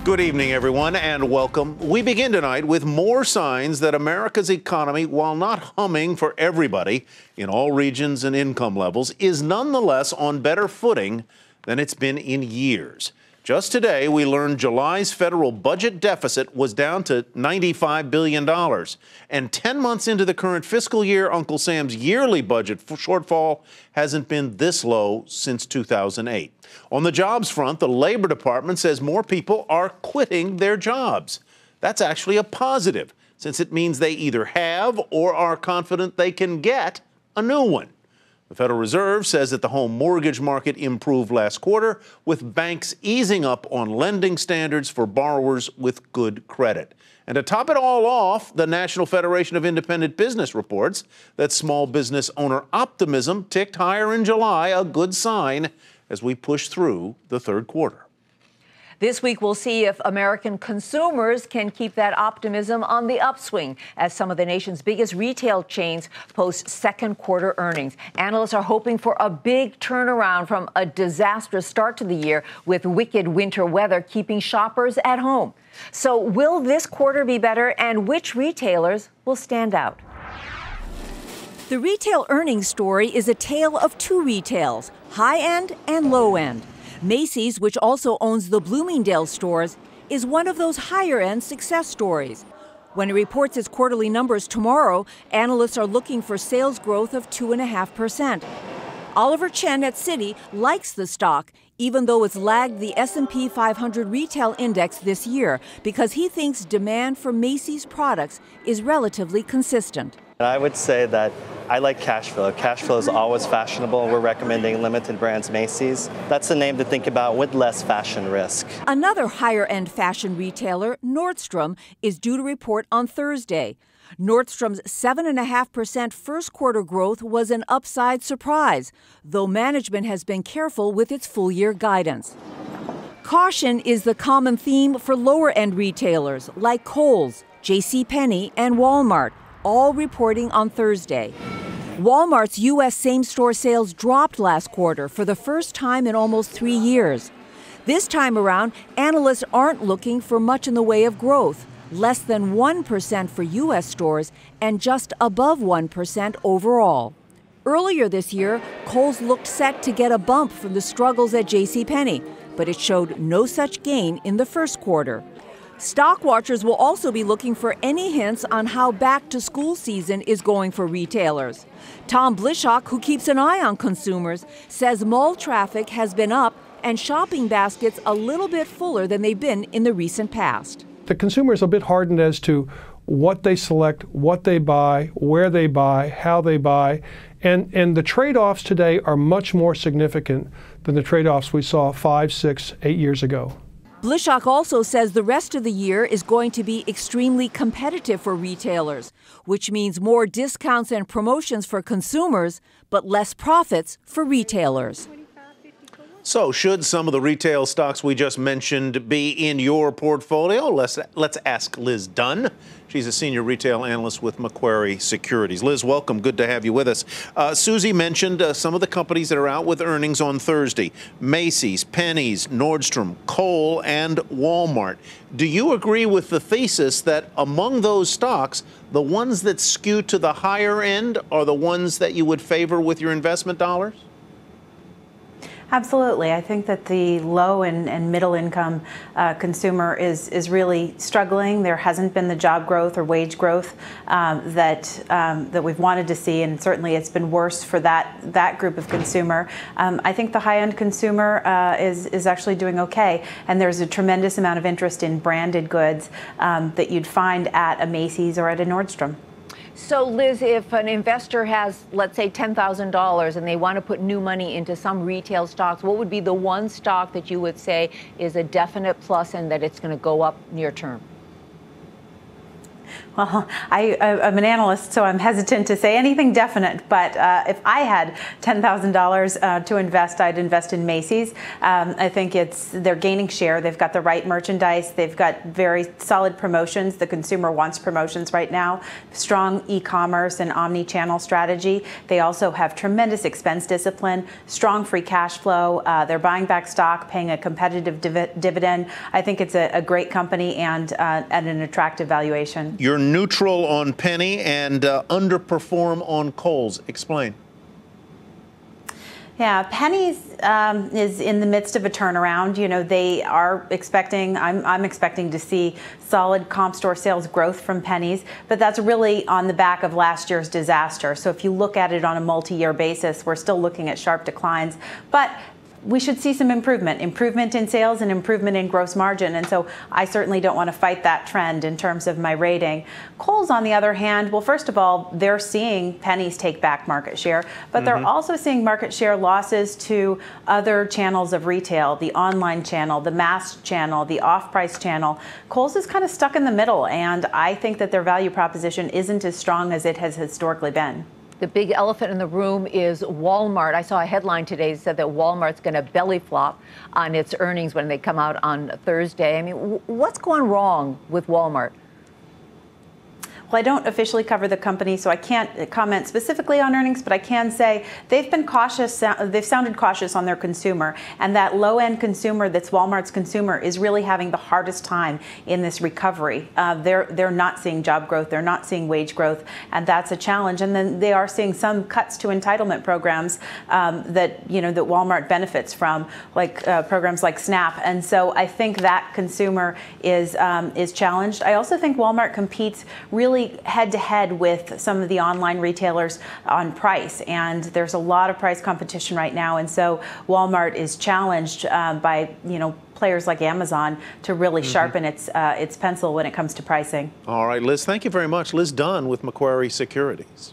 Good evening, everyone, and welcome. We begin tonight with more signs that America's economy, while not humming for everybody in all regions and income levels, is nonetheless on better footing than it's been in years. Just today, we learned July's federal budget deficit was down to $95 billion. And 10 months into the current fiscal year, Uncle Sam's yearly budget shortfall hasn't been this low since 2008. On the jobs front, the Labor Department says more people are quitting their jobs. That's actually a positive, since it means they either have or are confident they can get a new one. The Federal Reserve says that the home mortgage market improved last quarter, with banks easing up on lending standards for borrowers with good credit. And to top it all off, the National Federation of Independent Business reports that small business owner optimism ticked higher in July, a good sign as we push through the third quarter. This week, we'll see if American consumers can keep that optimism on the upswing as some of the nation's biggest retail chains post second quarter earnings. Analysts are hoping for a big turnaround from a disastrous start to the year, with wicked winter weather keeping shoppers at home. So will this quarter be better, and which retailers will stand out? The retail earnings story is a tale of two retails, high-end and low-end. Macy's, which also owns the Bloomingdale stores, is one of those higher-end success stories. When it reports its quarterly numbers tomorrow, analysts are looking for sales growth of 2.5%. Oliver Chen at Citi likes the stock, even though it's lagged the S&P 500 retail index this year, because he thinks demand for Macy's products is relatively consistent. I would say that I like cash flow. Cash flow is always fashionable. We're recommending limited brands Macy's. That's the name to think about with less fashion risk. Another higher-end fashion retailer, Nordstrom, is due to report on Thursday. Nordstrom's 7.5% first quarter growth was an upside surprise, though management has been careful with its full-year guidance. Caution is the common theme for lower-end retailers like Kohl's, JCPenney, and Walmart, all reporting on Thursday. Walmart's U.S. same-store sales dropped last quarter for the first time in almost 3 years. This time around, analysts aren't looking for much in the way of growth, less than 1% for U.S. stores and just above 1% overall. Earlier this year, Kohl's looked set to get a bump from the struggles at JCPenney, but it showed no such gain in the first quarter. Stock watchers will also be looking for any hints on how back-to-school season is going for retailers. Tom Blishock, who keeps an eye on consumers, says mall traffic has been up and shopping baskets a little bit fuller than they've been in the recent past. The consumer is a bit hardened as to what they select, what they buy, where they buy, how they buy, and the trade-offs today are much more significant than the trade-offs we saw 5, 6, 8 years ago. Blishock also says the rest of the year is going to be extremely competitive for retailers, which means more discounts and promotions for consumers, but less profits for retailers. So should some of the retail stocks we just mentioned be in your portfolio? Let's ask Liz Dunn. She's a senior retail analyst with Macquarie Securities. Liz, welcome. Good to have you with us. Susie mentioned some of the companies that are out with earnings on Thursday: Macy's, Penny's, Nordstrom, Kohl, and Walmart. Do you agree with the thesis that among those stocks, the ones that skew to the higher end are the ones that you would favor with your investment dollars? Absolutely. I think that the low and middle income consumer is really struggling. There hasn't been the job growth or wage growth that we've wanted to see, and certainly it's been worse for that group of consumer. I think the high-end consumer is actually doing okay, and there's a tremendous amount of interest in branded goods that you'd find at a Macy's or at a Nordstrom. So, Liz, if an investor has, let's say, $10,000 and they want to put new money into some retail stocks, what would be the one stock that you would say is a definite plus and that it's going to go up near term? Well, I'm an analyst, so I'm hesitant to say anything definite. But if I had $10,000 to invest, I'd invest in Macy's. I think they're gaining share. They've got the right merchandise. They've got very solid promotions. The consumer wants promotions right now. Strong e-commerce and omni-channel strategy. They also have tremendous expense discipline, strong free cash flow. They're buying back stock, paying a competitive dividend. I think it's a great company and at an attractive valuation. You're neutral on Penny and underperform on Kohl's. Explain. Yeah, Penny's is in the midst of a turnaround. You know, they are expecting, I'm expecting to see solid comp store sales growth from Penny's, but that's really on the back of last year's disaster. So if you look at it on a multi-year basis, we're still looking at sharp declines. But we should see some improvement in sales and improvement in gross margin. And so I certainly don't want to fight that trend in terms of my rating. Kohl's, on the other hand, well, first of all, they're seeing Penny's take back market share, but they're also seeing market share losses to other channels of retail, the online channel, the mass channel, the off-price channel. Kohl's is kind of stuck in the middle, and I think that their value proposition isn't as strong as it has historically been. The big elephant in the room is Walmart. I saw a headline today that said that Walmart's going to belly flop on its earnings when they come out on Thursday. I mean, what's gone wrong with Walmart? Well, I don't officially cover the company, so I can't comment specifically on earnings, but I can say they've been cautious. They've sounded cautious on their consumer, and that low-end consumer that's Walmart's consumer is really having the hardest time in this recovery. They're not seeing job growth, they're not seeing wage growth, and that's a challenge. And then they are seeing some cuts to entitlement programs that Walmart benefits from, like programs like SNAP. And so I think that consumer is challenged. I also think Walmart competes really head-to-head with some of the online retailers on price, and there's a lot of price competition right now, and so Walmart is challenged by players like Amazon to really sharpen its pencil when it comes to pricing. All right, Liz, thank you very much. Liz Dunn with Macquarie Securities.